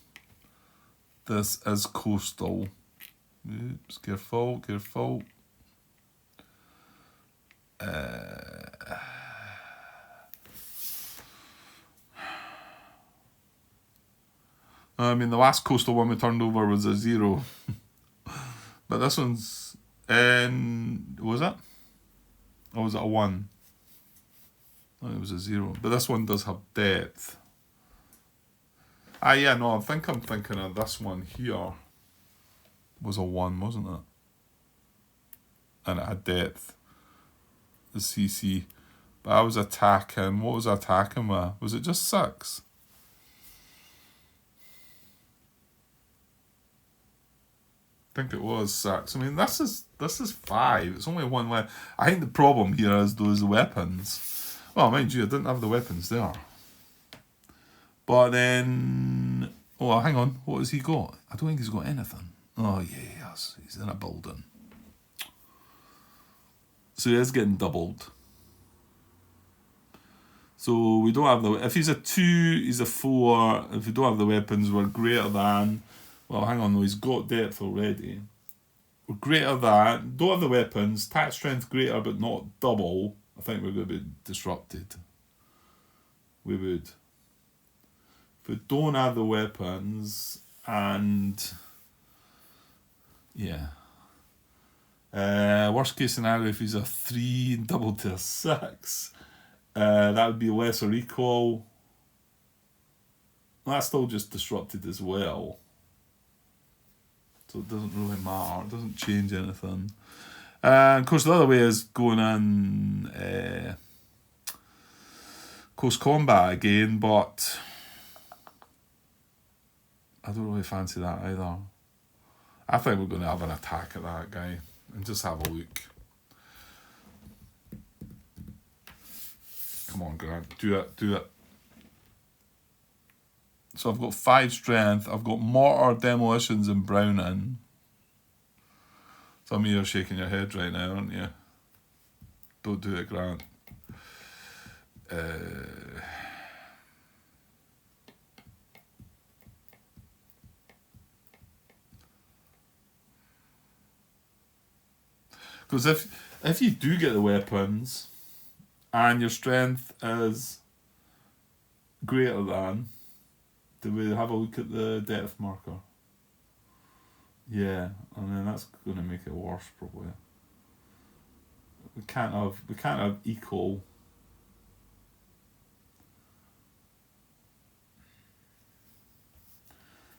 This is coastal. Oops, careful. I mean, the last coastal one we turned over was a 0. But this one's... was it? Or was it a 1? Oh, it was a 0. But this one does have depth. Yeah, no, I think I'm thinking of this one here. Was a 1, wasn't it? And it had depth. The CC. But I was attacking. What was I attacking with? Was it just 6? think it was 6. I mean, this is 5. It's only one left. I think the problem here is those weapons. Well, mind you, I didn't have the weapons there. But then, oh, hang on. What has he got? I don't think he's got anything. Oh, yes, he's in a building. So he is getting doubled. So we don't have the... If he's a 2, he's a 4. If we don't have the weapons, we're greater than... Well, hang on, though. He's got depth already. We're greater than... Don't have the weapons. Attack strength greater, but not double. I think we're going to be disrupted. We would. If we don't have the weapons, and... Yeah. Worst case scenario, if he's a 3 and doubled to a 6... that would be lesser recall. That's still just disrupted as well. So it doesn't really matter. It doesn't change anything. Of course, the other way is going in close combat again, but I don't really fancy that either. I think we're going to have an attack at that guy and just have a look. Come on, Grant. Do it. So I've got 5 strength. I've got mortar, demolitions, and browning. Some of you are shaking your head right now, aren't you? Don't do it, Grant. Because if you do get the weapons and your strength is greater than, do we have a look at the depth marker? Yeah, and then that's going to make it worse probably. We can't have equal.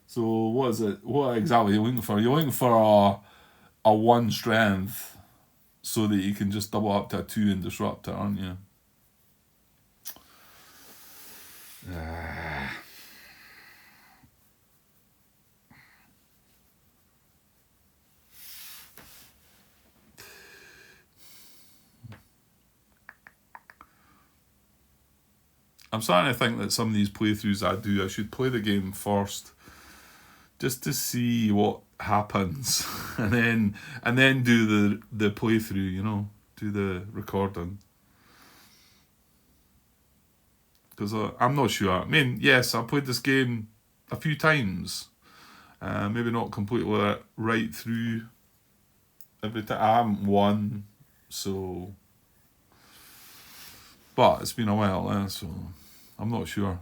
So what is it? What exactly are you looking for? You're looking for a 1 strength so that you can just double up to a 2 and disrupt it, aren't you? I'm starting to think that some of these playthroughs I should play the game first, just to see what happens, and then do the playthrough. You know, do the recording. Because I'm not sure. I mean, yes, I played this game a few times. Maybe not completely right through every time. I haven't won, so... But it's been a while, so I'm not sure.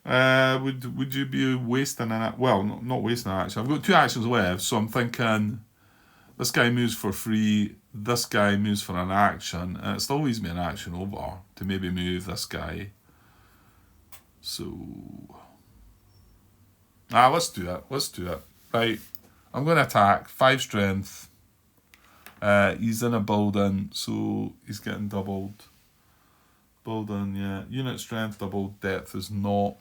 Would you be wasting an... Well, not wasting an action. I've got 2 actions left, so I'm thinking... This guy moves for free, this guy moves for an action, and it still leaves me an action over to maybe move this guy. So... let's do it. Right, I'm going to attack, 5 strength. He's in a building, so he's getting doubled. Building, yeah. Unit strength doubled, depth is not.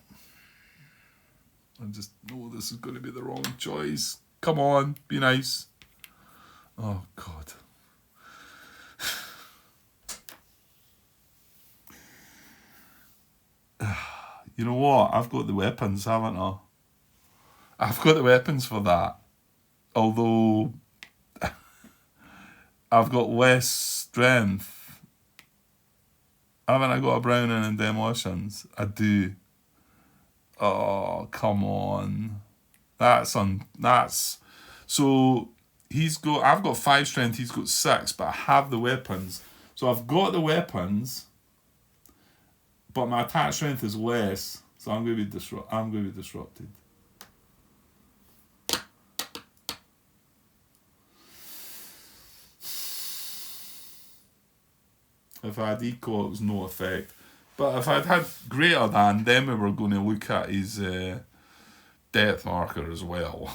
I just know this is going to be the wrong choice. Come on, be nice. Oh, God. You know what? I've got the weapons, haven't I? I've got the weapons for that. Although I've got less strength. Haven't I got a browning and demolitions? I do. Oh, come on. That's so I've got 5 strength, he's got 6, but I have the weapons. So I've got the weapons, but my attack strength is less, so I'm going to be disrupted. If I had equal, it was no effect. But if I'd had greater than, then we were going to look at his depth marker as well.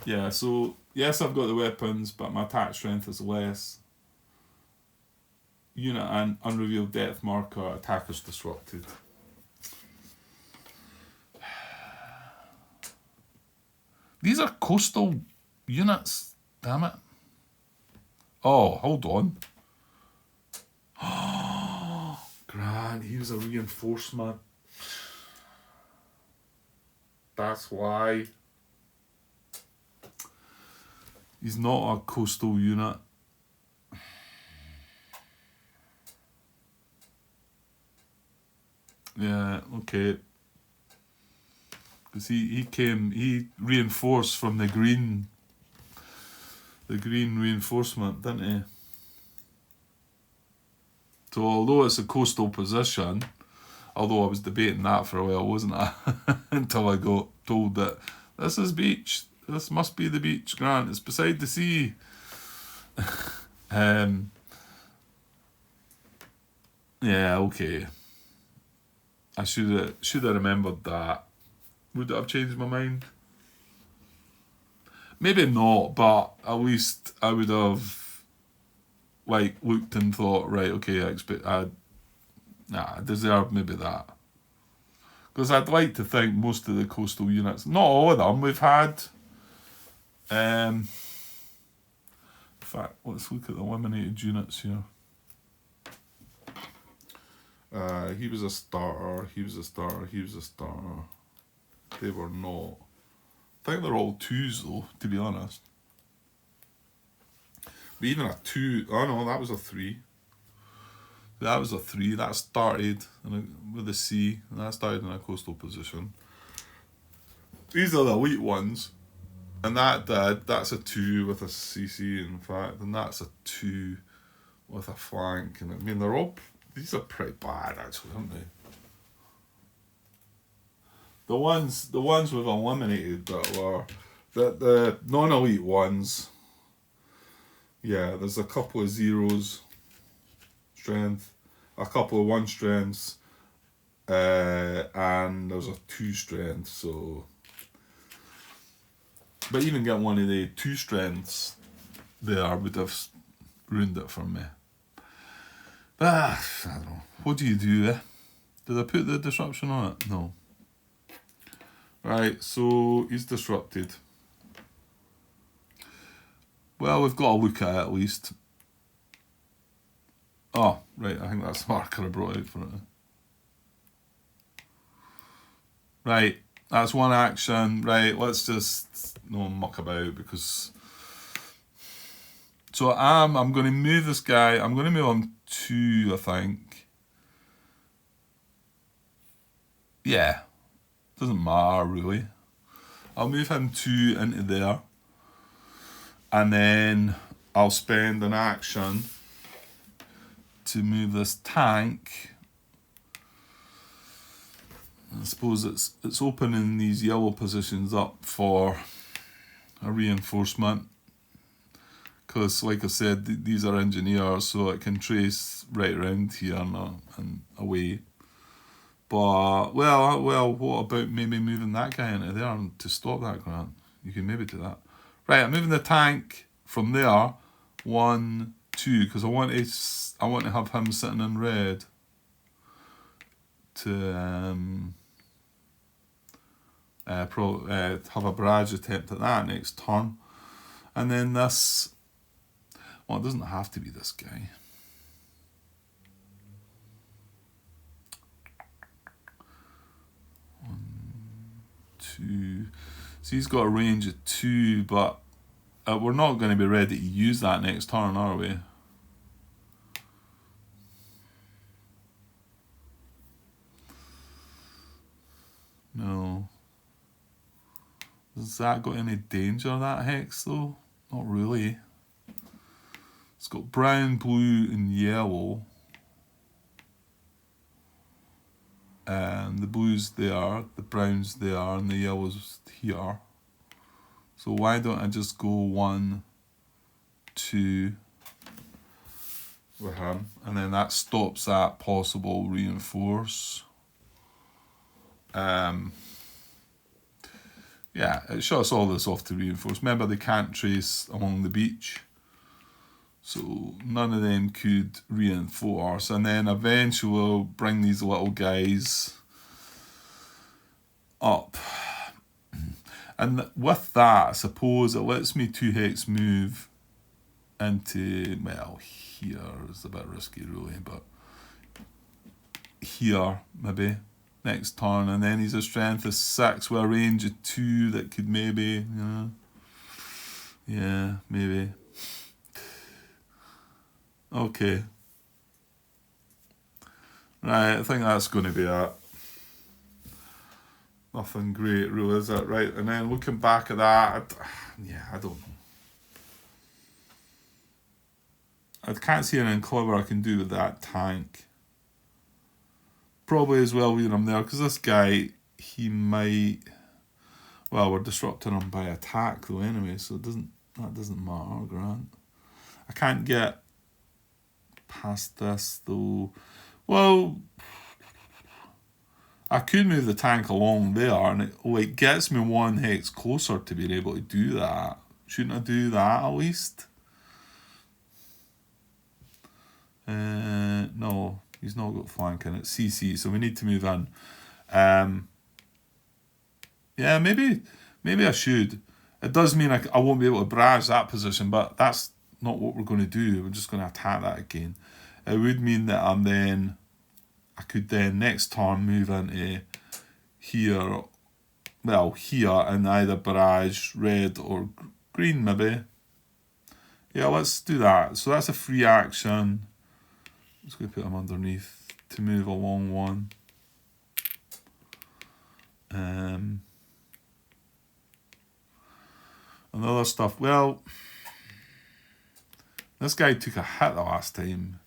Yeah, so yes, I've got the weapons, but my attack strength is less. unit and unrevealed depth marker, attackers disrupted. These are coastal units, damn it. Oh, hold on. Grant, he was a reinforcement. That's why. He's not a coastal unit. Yeah, okay. Because he reinforced from the green reinforcement, didn't he? So although it's a coastal position, although I was debating that for a while, wasn't I? Until I got told that this is beach. This must be the beach, Grant. It's beside the sea. Yeah, okay. I should have remembered that. Would it have changed my mind? Maybe not, but at least I would have looked and thought, right, okay, I deserve maybe that. Because I'd like to think most of the coastal units, not all of them, we've had. In fact, let's look at the eliminated units here. He was a starter, he was a starter, he was a starter. They were not. I think they're all 2s though, to be honest. But even a 2, oh no, that was a 3. That was a 3, that started with a C, and that started in a coastal position. These are the elite ones, and that's a 2 with a CC in fact, and that's a 2 with a flank, and I mean these are pretty bad actually, aren't they? The ones we've eliminated that were the non-elite ones. Yeah, there's a couple of 0s strength, a couple of 1 strengths, and there's a 2 strength. So, but even getting one of the 2 strengths there would have ruined it for me. But I don't know. What do you do? Did I put the disruption on it? No. Right, so he's disrupted. Well, we've got to look at it at least. Oh, right, I think that's the marker I brought out for it. Right, that's one action. Right, let's just no muck about because... So I'm going to move this guy. I'm going to move him 2, I think. Yeah, doesn't matter really. I'll move him 2 into there. And then I'll spend an action to move this tank. I suppose it's opening these yellow positions up for a reinforcement. Because, like I said, these are engineers, so it can trace right around here and away. But, well, what about maybe moving that guy into there to stop that, Grant? You can maybe do that. Right, I'm moving the tank from there, 1, 2, because I want to have him sitting in red to have a barrage attempt at that next turn, and then this. Well, it doesn't have to be this guy. Two. So he's got a range of 2, but we're not going to be ready to use that next turn, are we? No. Has that got any danger, that hex, though? Not really. It's got brown, blue, and yellow. And the blue's there, the brown's there, and the yellow's here. So why don't I just go 1, 2 with him, and then that stops that possible reinforce. Yeah, it shuts all this off to reinforce. Remember, they can't trace along the beach, So none of them could reinforce. And then eventually we'll bring these little guys up. And with that, I suppose it lets me 2-hex move into, well, here is a bit risky really, but here maybe next turn, and then he's a strength of 6 with a range of 2 that could maybe, yeah, maybe. Okay. Right, I think that's going to be it. Nothing great really, is it? Right, and then looking back at that, I don't know. I can't see anything clever I can do with that tank. Probably as well leaving him there, because this guy, he might... Well, we're disrupting him by attack though anyway, so that doesn't matter, Grant. I can't get past this though. Well, I could move the tank along there, and it gets me 1 hex closer to being able to do that. Shouldn't I do that at least? No, he's not got flanking. It's CC, so we need to move in. Yeah, maybe I should. It does mean I won't be able to barrage that position, but that's not what we're going to do. We're just going to attack that again. It would mean that I could then next turn move into here, well, here, and either barrage red or green maybe. Yeah, let's do that. So that's a free action. Let's go put him underneath to move along 1. And other stuff, well, this guy took a hit the last time.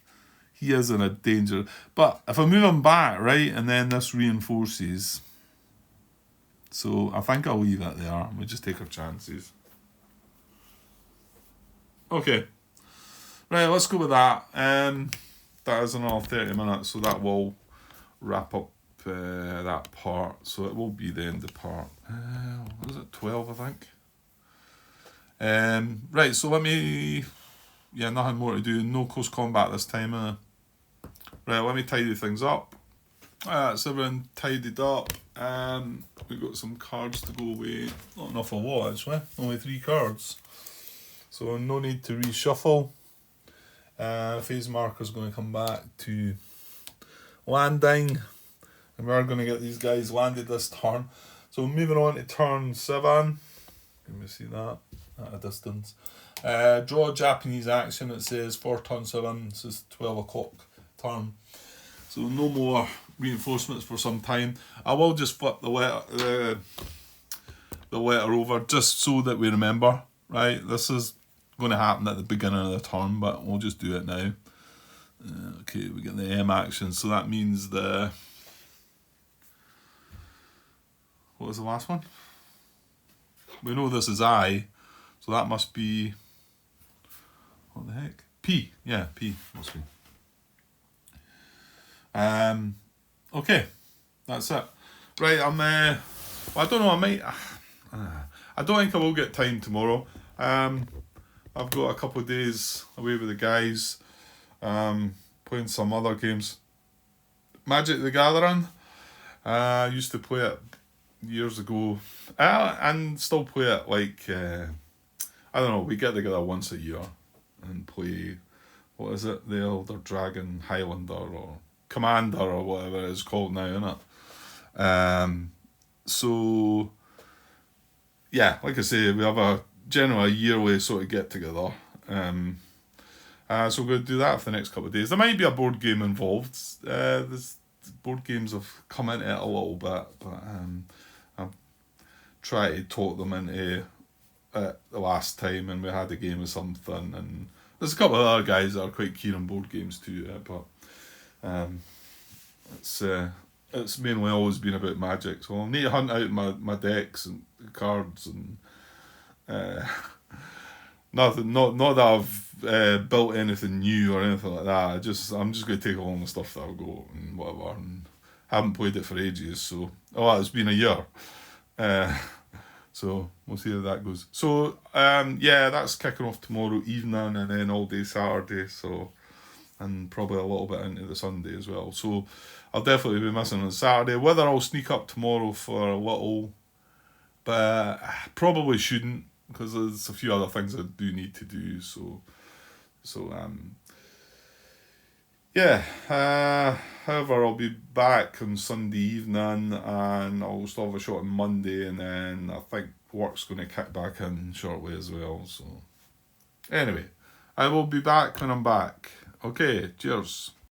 He is in a danger. But if I move him back, right, and then this reinforces. So I think I'll leave it there. We'll just take our chances. Okay. Right, let's go with that. That is another 30 minutes, so that will wrap up that part. So it will be the end of part. What is it, 12, I think? Right, so let me... Yeah, nothing more to do. No close combat this time. Right, let me tidy things up. That's everything tidied up. We've got some cards to go away. Not an awful lot, actually. Only 3 cards. So no need to reshuffle. Phase marker's going to come back to landing. And we're going to get these guys landed this turn. So moving on to turn 7. Let me see that at a distance. Draw a Japanese action. It says for turn 7. This is 12 o'clock turn. So no more reinforcements for some time. I will just flip the letter over just so that we remember. Right, this is going to happen at the beginning of the turn, but we'll just do it now. Okay, we get the M action. So that means what was the last one? We know this is I, so that must be, what the heck? P, yeah, P must be. Okay, that's it. Right, well, I don't know, I don't think I will get time tomorrow. I've got a couple of days away with the guys, playing some other games. Magic the Gathering, I used to play it years ago, and still play it like, I don't know, we get together once a year and play, what is it, the Elder Dragon Highlander or Commander or whatever it's called now, isn't it? So, yeah, like I say, we have a generally a yearly sort of get together. So we're going to do that for the next couple of days. There might be a board game involved. There's board games have come into it a little bit, but I've tried to talk them into it the last time, and we had a game of something, and there's a couple of other guys that are quite keen on board games too, but it's mainly always been about Magic, so I'll need to hunt out my decks and cards and nothing. Not that I've built anything new or anything like that. I'm just going to take along the stuff that I've got and whatever. And haven't played it for ages, so it's been a year. So we'll see how that goes. So yeah, that's kicking off tomorrow evening and then all day Saturday. So and probably a little bit into the Sunday as well. So I'll definitely be missing on Saturday. Whether I'll sneak up tomorrow for a little, but probably shouldn't because there's a few other things I do need to do. So yeah. However, I'll be back on Sunday evening, and I'll still have a shot on Monday, and then I think work's going to kick back in shortly as well. So anyway, I will be back when I'm back. Okay, cheers.